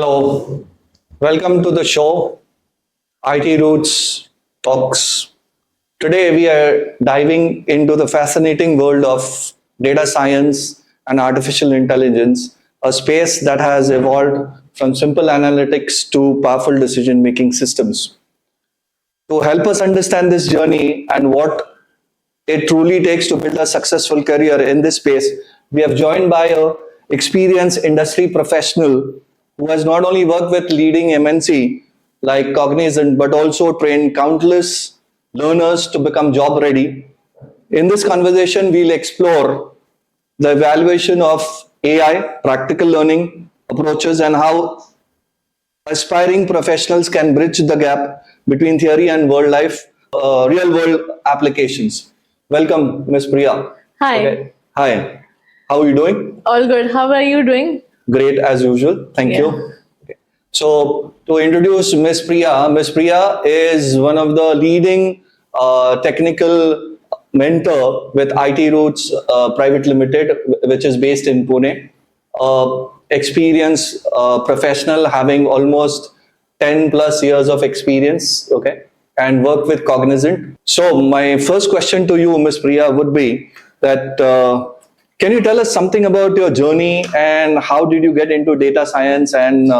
Hello, welcome to the show, IT Roots Talks. Today we are diving into the fascinating world of data science and artificial intelligence, a space that has evolved from simple analytics to powerful decision making systems. To help us understand this journey and what it truly takes to build a successful career in this space, we have joined by a experienced industry professional who has not only worked with leading MNC like Cognizant, but also trained countless learners to become job ready. In this conversation, we'll explore the evaluation of AI, practical learning approaches, and how aspiring professionals can bridge the gap between theory and real world applications. Welcome, Ms. Priya. Hi. Okay. Hi. How are you doing? All good. How are you doing? Great as usual. Thank you. Okay. So, to introduce Ms. Priya is one of the leading technical mentor with IT Roots Private Limited, which is based in Pune. Experienced professional having almost 10 plus years of experience, okay, and worked with Cognizant. So my first question to you, Ms. Priya, would be that can you tell us something about your journey and how did you get into data science and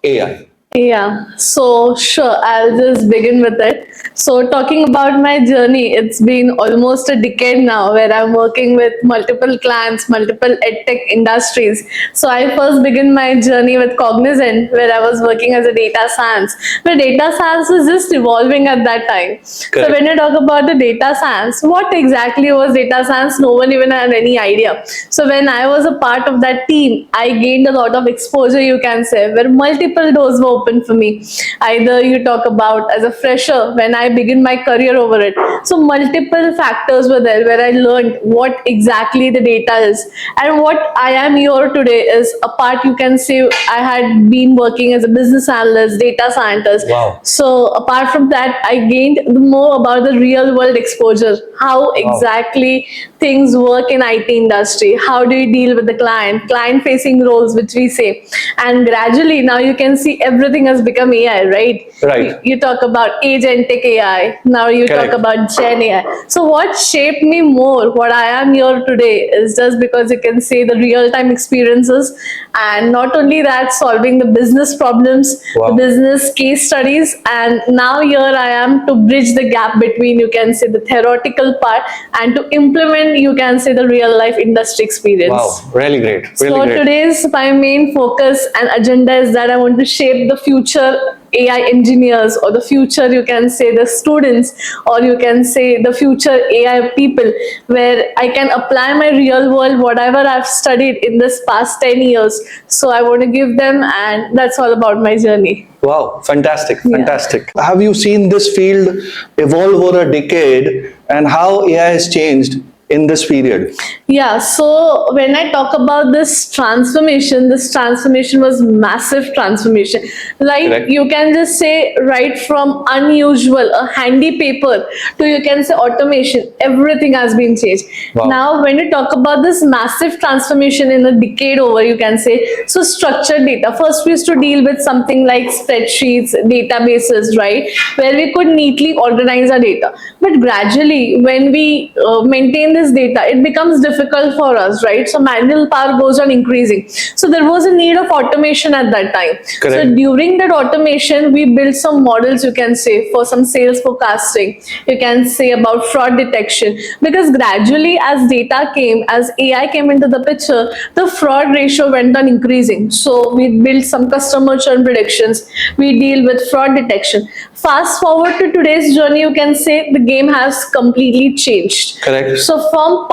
AI? Yeah, so sure, I'll just begin with it. So, talking about my journey, it's been almost a decade now where I'm working with multiple clients, multiple edtech industries. So, I first began my journey with Cognizant, where I was working as a data science. But data science was just evolving at that time. So, when you talk about the data science, what exactly was data science? No one even had any idea. So, when I was a part of that team, I gained a lot of exposure, you can say, where multiple doors were open for me. Either you talk about as a fresher when I begin my career over it. So multiple factors were there where I learned what exactly the data is, and what I am here today is a part, you can say, I had been working as a business analyst, data scientist. Wow. So apart from that, I gained more about the real world exposure, how exactly things work in IT industry, how do you deal with the client facing roles, which we say. And gradually now you can see everything has become AI, right? Right. You talk about agentic AI, now you Correct. talk about Gen AI. So what shaped me more, what I am here today, is just because you can see the real time experiences, and not only that, solving the business problems, Wow. the business case studies, and now here I am to bridge the gap between, you can say, the theoretical part and to implement, you can say, the real life industry experience. Wow, really great. Really So great. today's my main focus and agenda is that I want to shape the future AI engineers, or the future, you can say, the students, or you can say the future AI people, where I can apply my real world whatever I've studied in this past 10 years. So I want to give them, and that's all about my journey. Wow, fantastic, fantastic. Have you seen this field evolve over a decade and how AI has changed in this period? Yeah, so when I talk about this transformation was massive transformation. Like, Correct. you can just say, right from unusual, a handy paper, to, you can say, automation, everything has been changed. Wow. Now, when you talk about this massive transformation in a decade over, you can say, so structured data. First, we used to deal with something like spreadsheets, databases, right, where we could neatly organize our data. But gradually, when we maintain this data, it becomes difficult for us, right? So manual power goes on increasing. So there was a need of automation at that time. Correct. So during that automation, we built some models, you can say, for some sales forecasting, you can say about fraud detection, because gradually as data came, as AI came into the picture, the fraud ratio went on increasing. So we built some customer churn predictions, we deal with fraud detection. Fast forward to today's journey, you can say the game has completely changed. Correct. So from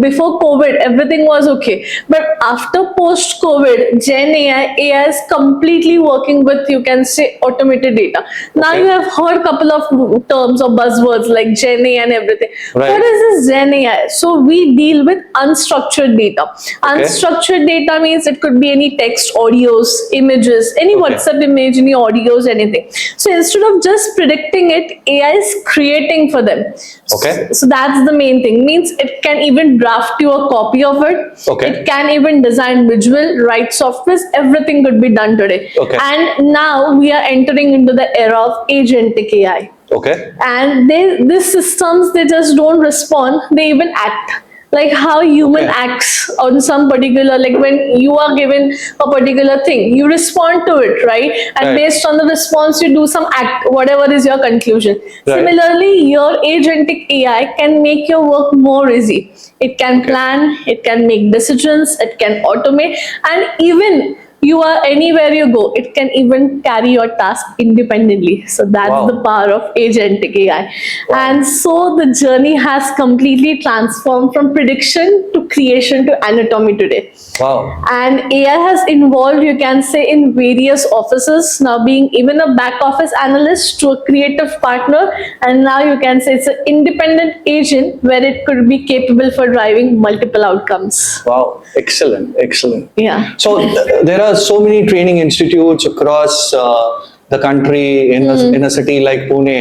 before COVID, everything was okay. But after post-COVID, Gen AI is completely working with, you can say, automated data. Now you have heard a couple of terms or buzzwords like Gen AI and everything. Right. What is this Gen AI? So we deal with unstructured data. Unstructured data means it could be any text, audios, images, any WhatsApp image, any audios, anything. So instead of just predicting it, AI is creating for them. Okay. So that's the main thing. Means means it can even draft you a copy of it. Okay. It can even design visual, write softwares, everything could be done today. Okay. And now we are entering into the era of agentic AI. Okay. And these systems, they just don't respond, they even act like how human Okay. acts on some particular, like when you are given a particular thing, you respond to it, right? And Right. based on the response, you do some act, whatever is your conclusion. Right. Similarly, your agentic AI can make your work more easy. It can Okay. plan, it can make decisions, it can automate, and even you are anywhere you go, it can even carry your task independently. So that's Wow. the power of agentic AI. Wow. And so the journey has completely transformed from prediction to creation to anatomy today. Wow. And AI has involved, you can say, in various offices, now being even a back office analyst to a creative partner. And now you can say it's an independent agent where it could be capable for driving multiple outcomes. Wow. Excellent. Excellent. Yeah. So there are so many training institutes across the country in in a city like Pune,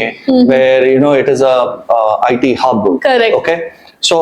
where it is a IT hub. Correct. Okay. So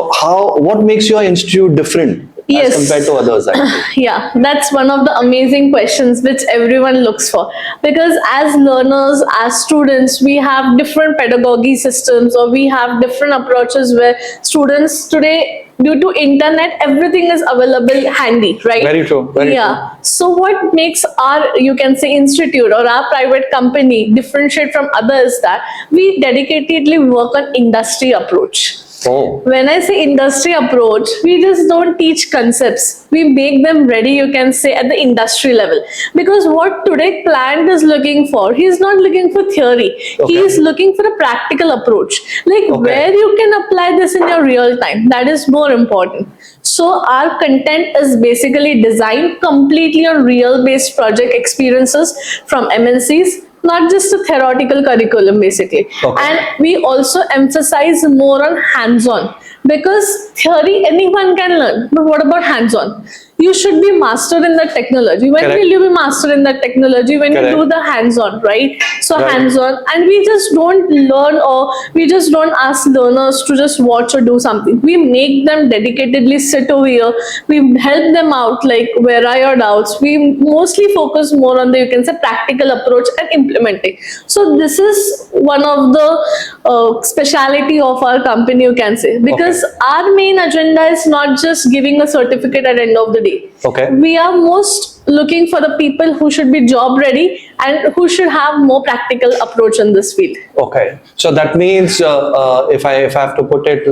what makes your institute different Yes. as compared to others? Actually? Yeah, that's one of the amazing questions which everyone looks for. Because as learners, as students, we have different pedagogy systems, or we have different approaches where students today, due to internet, everything is available handy, right? Very true. Very Yeah. So what makes our, you can say, institute or our private company differentiate from others, that we dedicatedly work on industry approach. true. Oh. When I say industry approach, we just don't teach concepts. We make them ready, you can say, at the industry level. Because what today client is looking for, he's not looking for theory. Okay. He is looking for a practical approach. Like Okay. where you can apply this in your real time. That is more important. So our content is basically designed completely on real based project experiences from MNCs, not just a theoretical curriculum basically. Okay. And we also emphasize more on hands-on, because theory anyone can learn, but what about hands-on? You should be master in the technology. When Correct. will you be master in the technology? When Correct. you do the hands-on, right? So Right. hands-on, and we just don't learn, or we just don't ask learners to just watch or do something. We make them dedicatedly sit over here. We help them out, like where are your doubts? We mostly focus more on the, you can say, practical approach and implementing. So this is one of the speciality of our company, you can say, because our main agenda is not just giving a certificate at the end of the day. Okay. We are most looking for the people who should be job ready and who should have more practical approach in this field. Okay. So that means if I have to put it,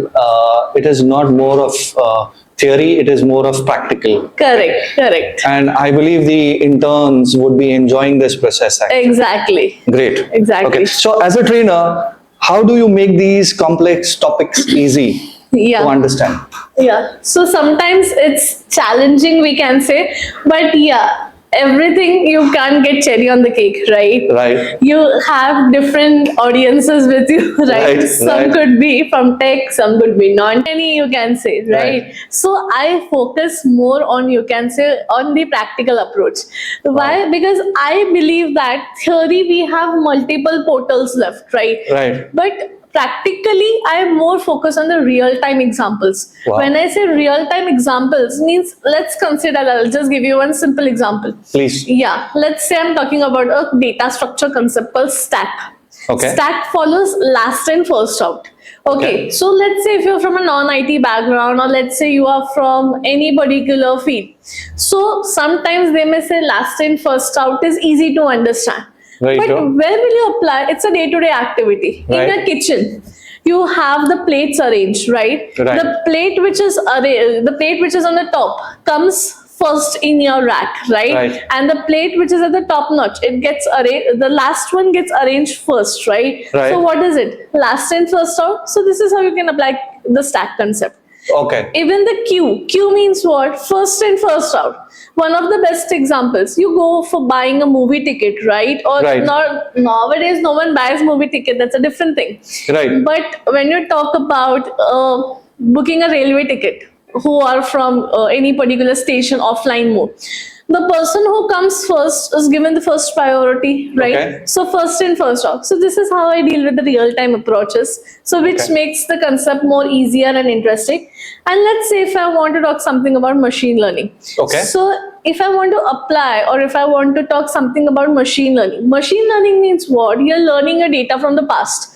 it is not more of theory, it is more of practical. Correct, correct. And I believe the interns would be enjoying this process. Actually. Exactly. Great. Exactly. Okay. So as a trainer, how do you make these complex topics easy Yeah. to understand? Yeah. So sometimes it's challenging, we can say, but yeah, everything you can't get cherry on the cake, right? Right. You have different audiences with you, right? Right, Some right. could be from tech, some could be non-any, you can say, right? Right. So I focus more on, you can say, on the practical approach. Why? Because I believe that theory, we have multiple portals left, right? Right. But practically, I am more focused on the real-time examples. Wow. When I say real-time examples, means let's consider, I'll just give you one simple example. Please. Yeah, let's say I'm talking about a data structure concept called stack. Okay. Stack follows last in, first out. Okay, so let's say if you're from a non-IT background, or let's say you are from any particular field. So sometimes they may say last in, first out is easy to understand. Very But true. where will you apply? It's a day-to-day activity. Right. In a kitchen, you have the plates arranged, right? Right. The plate which is on the top comes first in your rack, right? Right. And the plate which is at the top notch, it gets arranged. The last one gets arranged first, right? Right. So what is it? Last in, first out. So this is how you can apply the stack concept. Okay. Even the queue means what? First in, first out. One of the best examples, you go for buying a movie ticket, right? Or Right. not, nowadays no one buys movie ticket, that's a different thing. Right. But when you talk about booking a railway ticket, who are from any particular station offline mode, the person who comes first is given the first priority, right? Okay. So first in, first out. So this is how I deal with the real-time approaches. So which Okay. makes the concept more easier and interesting. And let's say if I want to talk something about machine learning. Okay. So if I want to apply, or if I want to talk something about machine learning means what? You're learning your data from the past.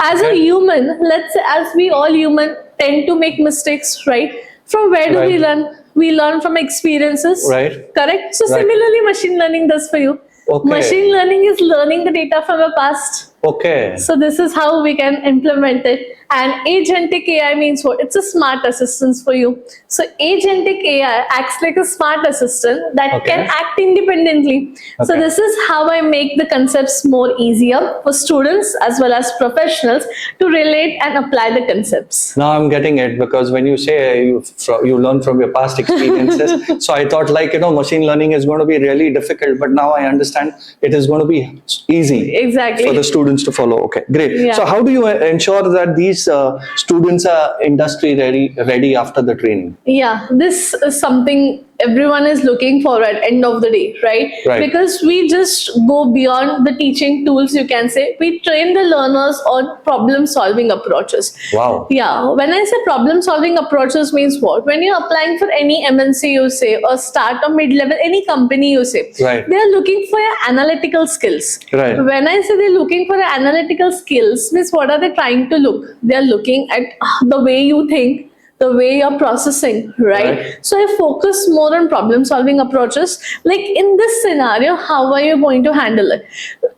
As a Okay. human, let's say, as we all human tend to make mistakes, right? From where do we Right. learn? We learn from experiences. Right. Correct? So Right. similarly, machine learning does for you. Okay. Machine learning is learning the data from your past. Okay. So this is how we can implement it. And agentic AI means what? It's a smart assistant for you. So agentic AI acts like a smart assistant that Okay. can act independently. So Okay. this is how I make the concepts more easier for students as well as professionals to relate and apply the concepts. Now I'm getting it, because when you say you learn from your past experiences, so I thought, like, machine learning is going to be really difficult, but now I understand it is going to be easy Exactly. for the students to follow. Okay, great. Yeah. So how do you ensure that these students are industry ready after the training? Yeah, this is something everyone is looking for at end of the day, right? Right. Because we just go beyond the teaching tools, you can say. We train the learners on problem solving approaches. Wow. Yeah, when I say problem solving approaches means what? When you're applying for any MNC, you say, or start or mid level, any company, you say, Right. they're looking for your analytical skills. Right. When I say they're looking for your analytical skills, means what are they trying to look? They're looking at the way you think, the way you're processing, right? So I focus more on problem solving approaches. Like in this scenario, how are you going to handle it?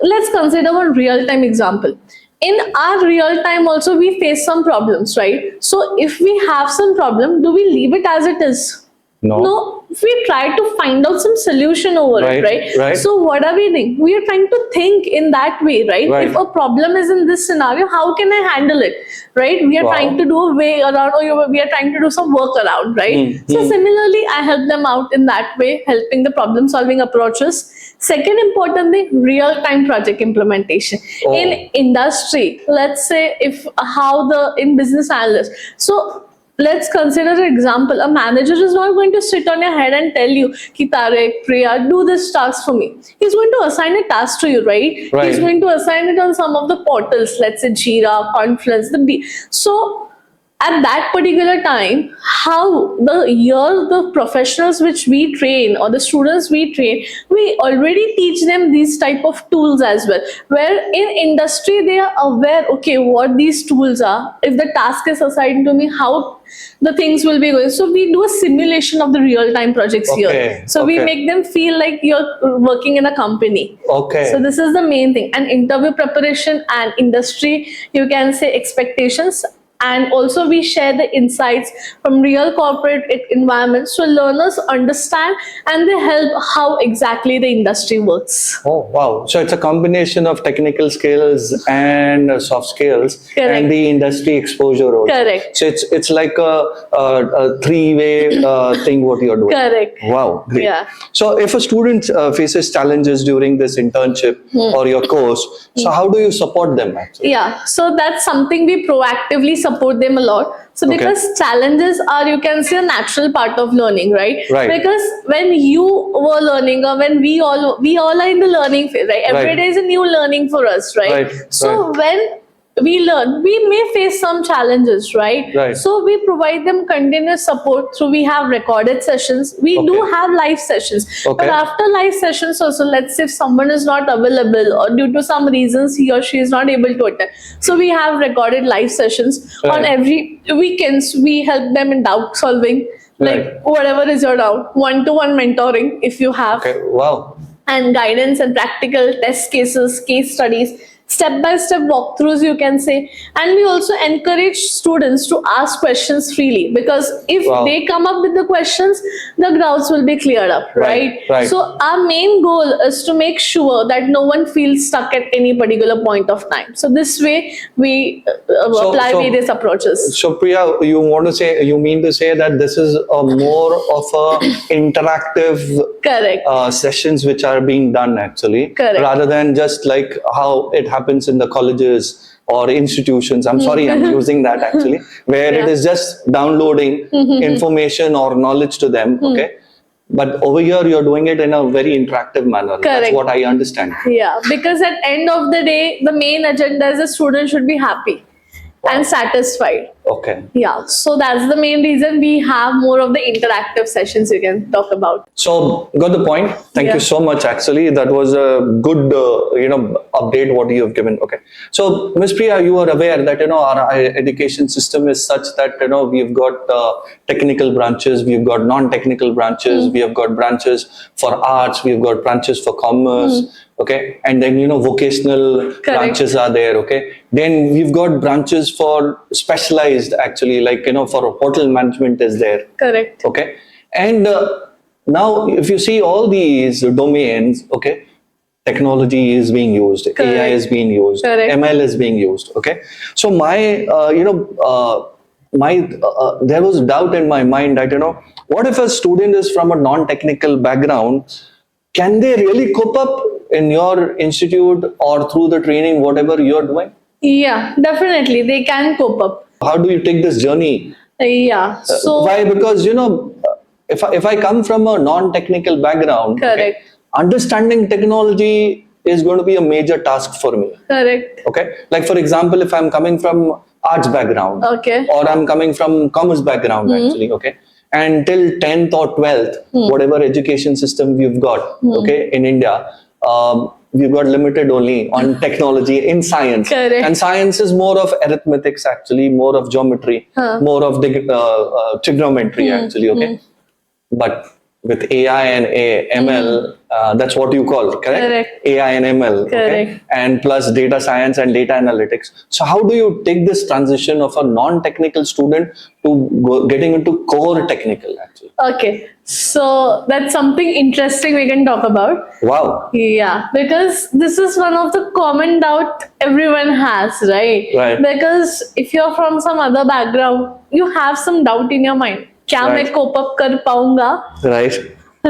Let's consider one real time example. In our real time also we face some problems, right? So if we have some problem, do we leave it as it is? No, we try to find out some solution over Right, it, right? right. So what are we doing? We are trying to think in that way, right? Right. If a problem is in this scenario, how can I handle it, right? We are Wow. trying to do a way around, or we are trying to do some work around, right? Mm, So mm. similarly, I help them out in that way, helping the problem solving approaches. Second important thing, real time project implementation. Oh. In industry, let's say if how the in business analyst. So let's consider an example. A manager is not going to sit on your head and tell you, Ki Tarek, Priya, do this task for me. He's going to assign a task to you, right? Right. He's going to assign it on some of the portals, let's say Jira, Confluence, so at that particular time, how the professionals which we train or the students we train, we already teach them these type of tools as well. Where in industry they are aware, okay, what these tools are. If the task is assigned to me, how the things will be going. So we do a simulation of the real-time projects Okay, here. So we okay. make them feel like you're working in a company. Okay. So this is the main thing. And interview preparation and industry, you can say expectations. And also we share the insights from real corporate environments so learners understand and they help how exactly the industry works. Oh, wow. So it's a combination of technical skills and soft skills. Correct. And the industry exposure also. Correct. So it's like a three-way thing what you're doing. Correct. Wow, great. Yeah. So if a student faces challenges during this internship or your course, so how do you support them actually? Yeah, so that's something we proactively support them a lot. So Okay. because challenges are, you can say, a natural part of learning, right? Right. Because when you were learning, or when we all are in the learning phase, right? Every Right. day is a new learning for us, right? Right, So when we learn, we may face some challenges, right? Right. So we provide them continuous support through, we have recorded sessions. We do Okay. have live sessions. Okay. But after live sessions also, let's say if someone is not available or due to some reasons he or she is not able to attend. So we have recorded live sessions. Right. On every weekends, we help them in doubt solving. Like Right. whatever is your doubt, one-to-one mentoring if you have, Okay, wow. and guidance and practical test cases, case studies, step-by-step walkthroughs, you can say. And we also encourage students to ask questions freely, because if Wow. they come up with the questions, the doubts will be cleared up, Right, right? right. So our main goal is to make sure that no one feels stuck at any particular point of time. So this way we apply various approaches. So Priya, you mean to say that this is a more of a interactive Correct. sessions which are being done actually, Correct. rather than just like how it happens in the colleges or institutions. I'm sorry, I'm using that actually, where it Yeah. is just downloading information or knowledge to them. Okay. But over here, you're doing it in a very interactive manner. That's Correct. what I understand. Yeah, because at end of the day, the main agenda is the student should be happy and satisfied. Okay. Yeah, so that's the main reason we have more of the interactive sessions you can talk about. So got the point. Thank Yeah. you so much. Actually, that was a good, update what you have given. Okay. So Ms. Priya, you are aware that our education system is such that we've got technical branches, we've got non-technical branches, we have got branches for arts, we've got branches for commerce. Okay, and then vocational branches are there. Okay, then we've got branches for specialized, actually, like for hotel management is there. Correct. Okay, and now if you see all these domains, okay, technology is being used, Correct. AI is being used, Correct. ML is being used. Okay, so there was doubt in my mind that what if a student is from a non-technical background, can they really cope up in your institute or through the training whatever you're doing? Yeah, definitely they can cope up. How do you take this journey? Yeah, so Why? Because if I come from a non-technical background, Correct. understanding technology is going to be a major task for me. correct. Okay, like for example, if I'm coming from arts background, Okay. or I'm coming from commerce background, actually, okay, and till 10th or 12th, whatever education system we've got, okay, in India, we've got limited only on technology in science. Correct. And science is more of arithmetics, actually, more of geometry, more of trigonometry, actually, okay. But with AI and ML, that's what you call, correct? Correct. AI and ML, okay? Correct. And plus data science and data analytics. So how do you take this transition of a non-technical student to getting into core technical, actually? Okay, so that's something interesting we can talk about. Wow. Yeah, because this is one of the common doubt everyone has, right? Right. Because if you're from some other background, you have some doubt in your mind. क्या Right. मैं cope up कर पाऊंगा, Right.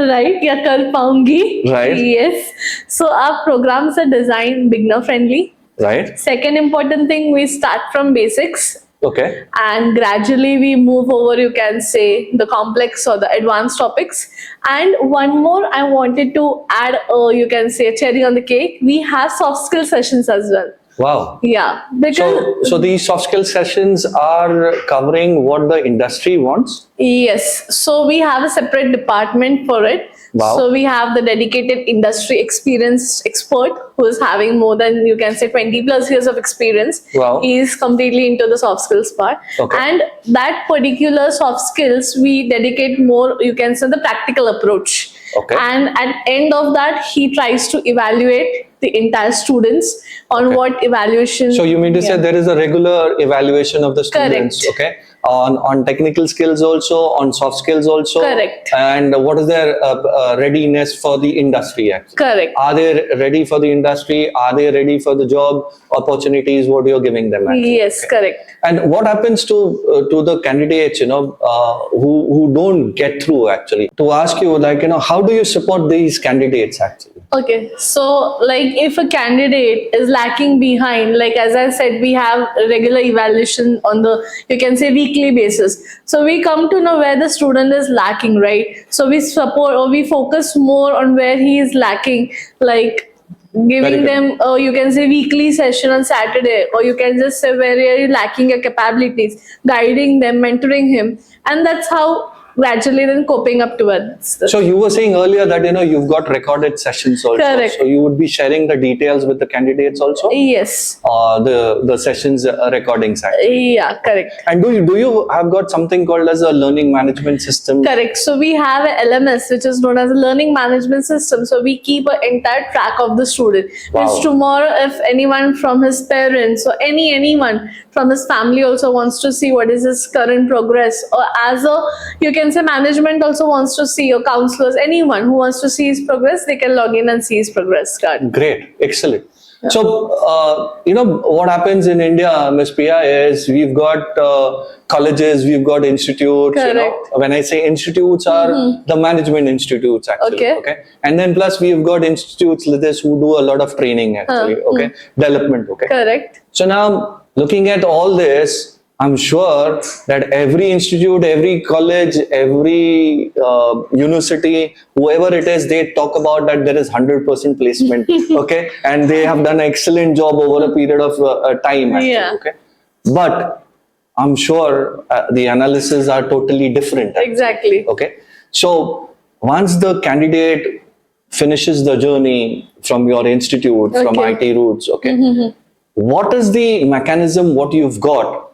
right? या कर पाऊंगी? Right. Yes. So our programs are designed beginner friendly. Right. Second important thing, we start from basics. Okay. And gradually we move over, you can say, the complex or the advanced topics. And one more I wanted to add, you can say, cherry on the cake, we have soft skill sessions as well. Wow. Yeah, because So these soft skill sessions are covering what the industry wants. yes, so we have a separate department for it. Wow. So we have the dedicated industry experienced expert who is having more than, you can say, 20 plus years of experience. Wow. He is completely into the soft skills part. Okay. And that particular soft skills, we dedicate more, you can say, the practical approach. Okay. And at end of that, he tries to evaluate the entire students on Okay. what evaluation. So you mean to say Yeah. there is a regular evaluation of the students, Correct. okay? On technical skills also, on soft skills also. Correct. And what is their readiness for the industry, actually? Correct. Are they ready for the industry? Are they ready for the job opportunities? What you're giving them, actually? Yes, correct. And what happens to the candidates, who don't get through, actually? To ask you, like, how do you support these candidates, actually? Okay, so like if a candidate is lacking behind, like as I said, we have regular evaluation on the, you can say, weekly basis. So we come to know where the student is lacking, right? So we support or we focus more on where he is lacking, like Very giving good. them, you can say, weekly session on Saturday, or you can just say where you're lacking your capabilities, guiding them, mentoring him, and that's how gradually then coping up towards this. So you were saying earlier that you've got recorded sessions also. Correct. So you would be sharing the details with the candidates also. Yes. The sessions recordings, actually. Yeah, correct. And do you have got something called as a learning management system? Correct. So we have a LMS, which is known as a learning management system. So we keep an entire track of the student. Wow. Which tomorrow, if anyone from his parents or anyone from his family also wants to see what is his current progress, or as a, you can say, management also wants to see, or counselors, anyone who wants to see his progress, they can log in and see his progress card. Great, excellent. So, what happens in India, Ms. Priya, is we've got colleges, we've got institutes. Correct. When I say institutes, are the management institutes, actually. Okay. And then plus we've got institutes like this who do a lot of training, actually. Okay, development. Okay. Correct. So now, looking at all this, I'm sure that every institute, every college, every university, whoever it is, they talk about that there is 100% placement, okay, and they have done an excellent job over a period of time, actually, Yeah. okay. But I'm sure the analysis are totally different. Actually. Exactly. Okay. So once the candidate finishes the journey from your institute, from Okay. IT Roots, okay, what is the mechanism, what you've got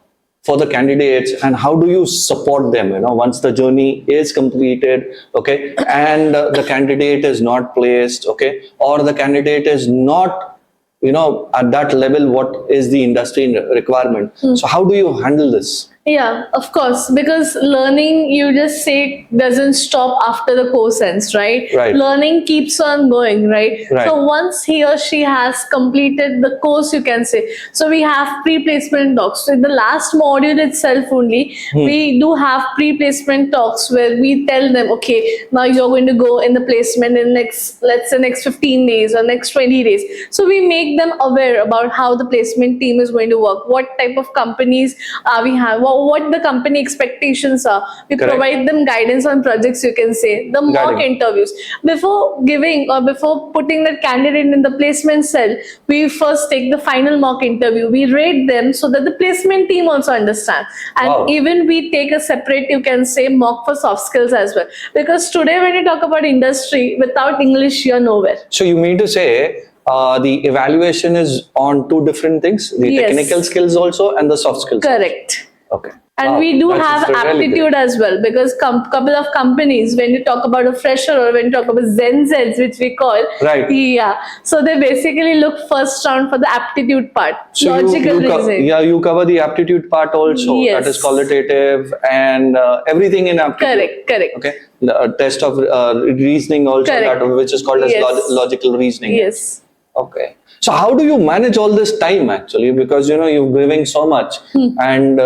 for the candidates, and how do you support them, once the journey is completed, okay, and the candidate is not placed, okay, or the candidate is not, at that level, what is the industry requirement? So how do you handle this? Yeah, of course, because learning, you just say, doesn't stop after the course ends, right? Right. Learning keeps on going, right? Right. So once he or she has completed the course, you can say, so we have pre-placement talks. So in the last module itself only, we do have pre-placement talks where we tell them, okay, now you're going to go in the placement in next, let's say next 15 days or next 20 days. So we make them aware about how the placement team is going to work, what type of companies we have, what the company expectations are. We Correct. provide them guidance on projects, you can say, the mock it. interviews. Before giving or before putting that candidate in the placement cell, we first take the final mock interview. We rate them so that the placement team also understand. And Wow. even we take a separate, you can say, mock for soft skills as well. Because today when you talk about industry, without English, you're nowhere. So you mean to say the evaluation is on two different things, the Yes. technical skills also and the soft skills? Correct. Okay. And Wow, we do that's have really great. aptitude as well, because couple of companies, when you talk about a fresher or when you talk about Zen Zeds, which we call, Right. yeah, so they basically look first round for the aptitude part, So logical reasoning. you cover the aptitude part also. Yes. That is qualitative and everything in aptitude. Correct. Okay. The test of reasoning also, Correct. that which is called as Yes. logical reasoning. Yes. Okay. So how do you manage all this time actually? Because you're giving so much, and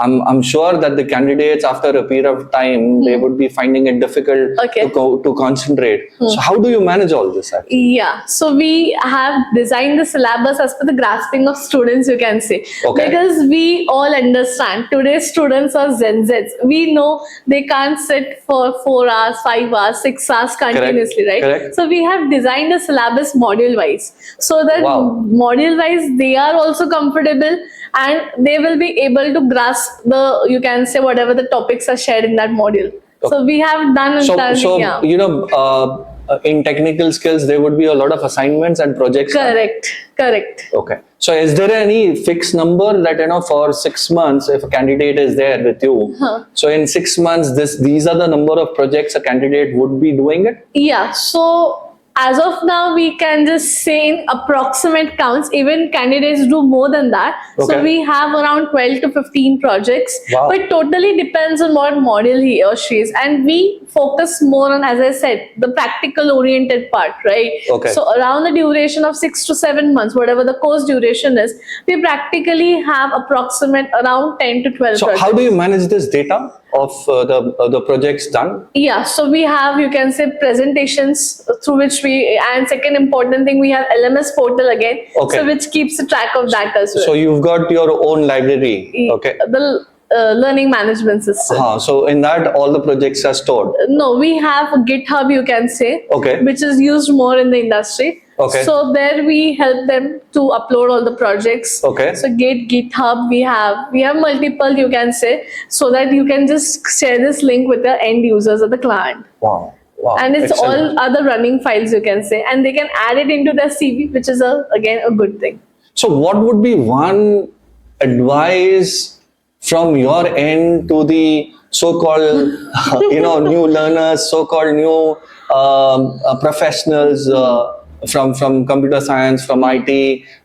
I'm sure that the candidates after a period of time they would be finding it difficult Okay. to concentrate. So how do you manage all this actually? Yeah, so we have designed the syllabus as per the grasping of students, you can say. Okay. Because we all understand today's students are Gen Zs. We know they can't sit for 4 hours, 5 hours, 6 hours continuously, right? Correct. So we have designed a syllabus module wise, so that Wow. module wise they are also comfortable and they will be able to grasp the, you can say, whatever the topics are shared in that module. So we have done So yeah. in technical skills there would be a lot of assignments and projects. Correct. Okay. So is there any fixed number that for 6 months if a candidate is there with you? So in 6 months these are the number of projects a candidate would be doing it? Yeah, so as of now, we can just say in approximate counts, even candidates do more than that. Okay. So we have around 12 to 15 projects, Wow. but totally depends on what module he or she is. And we focus more on, as I said, the practical oriented part, right? Okay. So around the duration of 6 to 7 months, whatever the course duration is, we practically have approximate around 10 to 12 So projects. how do you manage this data of the projects done? Yeah, so we have, you can say, presentations through which and second important thing, we have LMS portal again, Okay. so which keeps the track of that as well. So you've got your own library. Okay. The learning management system. So in that all the projects are stored. No, we have GitHub, you can say, Okay. which is used more in the industry. Okay. So there we help them to upload all the projects. Okay. So GitHub, we have multiple, you can say, so that you can just share this link with the end users or the client. Wow. And it's Excellent. all other running files, you can say, and they can add it into their CV, which is again a good thing. So what would be one advice from your end to the so-called new learners, so-called new professionals from computer science, from IT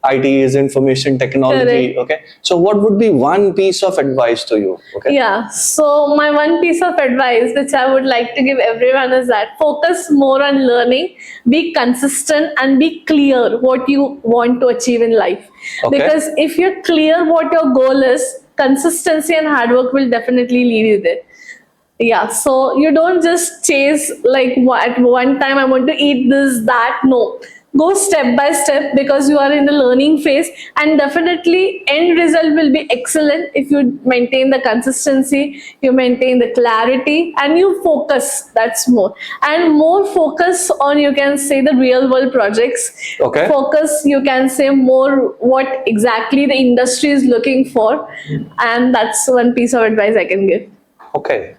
is information technology. Correct. Okay, so what would be one piece of advice to you? Okay. Yeah, so my one piece of advice which I would like to give everyone is that focus more on learning, be consistent and be clear what you want to achieve in life. Okay. Because if you're clear what your goal is, consistency and hard work will definitely lead you there. Yeah, so you don't just chase like at one time I want to eat this, that. No, go step by step because you are in the learning phase, and definitely end result will be excellent if you maintain the consistency, you maintain the clarity, and you focus. That's more, and more focus on, you can say, the real world projects. Okay. Focus, you can say, more what exactly the industry is looking for, and that's one piece of advice I can give. Okay.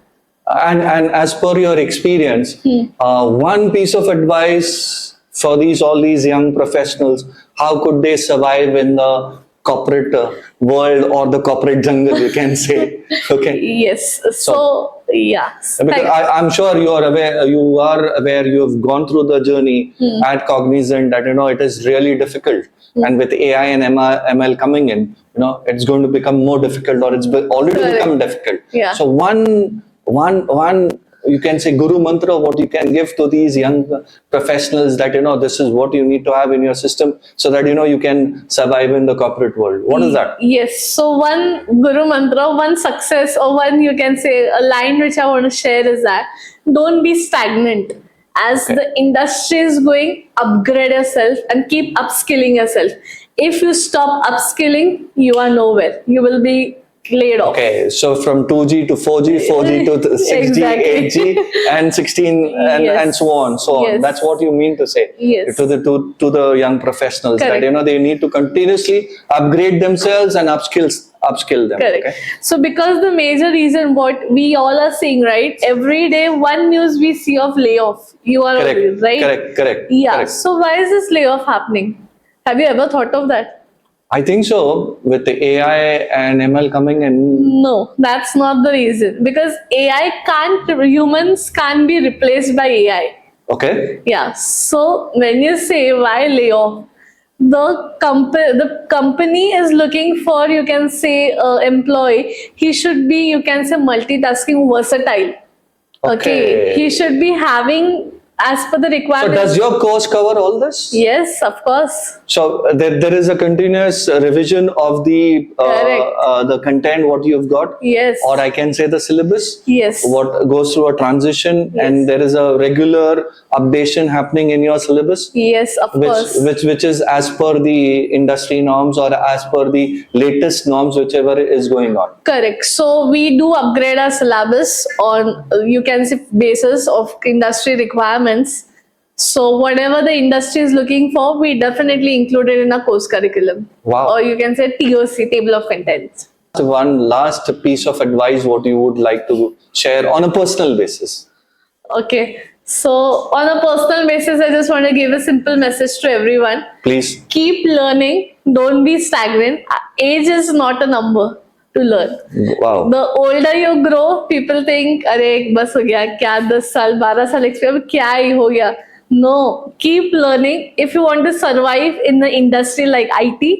And as per your experience, one piece of advice for all these young professionals, how could they survive in the corporate world or the corporate jungle, you can say? Okay. Yes. So yeah. Because I'm sure you are aware, you have gone through the journey at Cognizant that, it is really difficult. And with AI and ML coming in, it's going to become more difficult, or it's already Correct. become difficult. Yeah. So one, you can say, guru mantra, what you can give to these young professionals that, this is what you need to have in your system so that, you can survive in the corporate world. What is that? Yes. So one guru mantra, one success, or one, you can say, a line which I want to share is that don't be stagnant. As the industry is going, upgrade yourself and keep upskilling yourself. If you stop upskilling, you are nowhere. You will be laid off. Okay, so from 2G to 4G, 4G to 6G, Exactly. 8G, and 16, and so on, so on. Yes. That's what you mean to say Yes. to the young professionals. Correct. That they need to continuously upgrade themselves and upskill them. Correct. Okay? So because the major reason what we all are seeing, right? Every day one news we see of layoff. You are Correct. always, right? Correct. Yeah. Correct. So why is this layoff happening? Have you ever thought of that? I think so. With the AI and ML coming in, No, that's not the reason. Because humans can't be replaced by AI. okay, Yeah. So when you say why layoff, the company is looking for, you can say, employee. He should be, you can say, multitasking, versatile. Okay. He should be having, as per the so requirement. does your course cover all this? Yes, of course. So there is a continuous revision of the content what you've got, Yes. or I can say the syllabus. Yes. What goes through a transition, and there is a regular updation happening in your syllabus, Yes, of course. which is as per the industry norms or as per the latest norms, whichever is going on. Correct. So we do upgrade our syllabus on, you can say, basis of industry requirements. So whatever the industry is looking for, we definitely include it in our course curriculum. Wow. Or you can say TOC, table of contents. So one last piece of advice what you would like to share on a personal basis. Okay. So on a personal basis, I just want to give a simple message to everyone. Please. Keep learning. Don't be stagnant. Age is not a number to learn. Wow. The older you grow, people think, "अरे बस हो गया क्या 10 साल 12 साल experience क्या ही हो गया?" No, keep learning. If you want to survive in the industry like IT,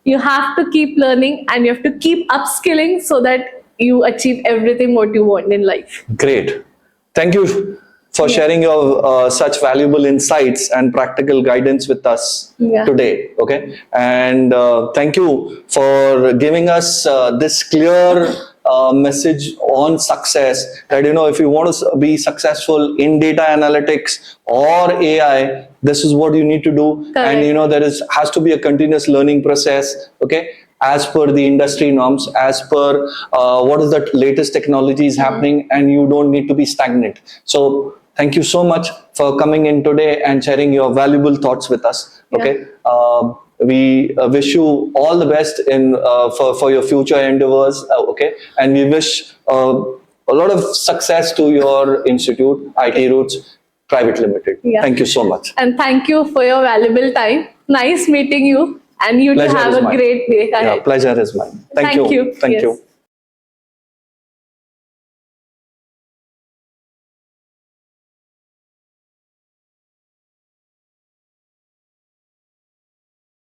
you have to keep learning and you have to keep upskilling so that you achieve everything what you want in life. Great. Thank you for sharing your such valuable insights and practical guidance with us today. Okay. And thank you for giving us this clear message on success, that if you want to be successful in data analytics or AI, this is what you need to do. Correct. And there has to be a continuous learning process, okay, as per the industry norms, as per what is the latest technology is happening, and you don't need to be stagnant. So thank you so much for coming in today and sharing your valuable thoughts with us. Okay. We wish you all the best in for your future endeavors. Okay, and we wish a lot of success to your institute, IT Roots Private Limited. Yeah. Thank you so much. And thank you for your valuable time. Nice meeting you, and you Pleasure have is a mine. great day ahead. Yeah, pleasure is mine. Thank you. Thank you. Thank Yes. you.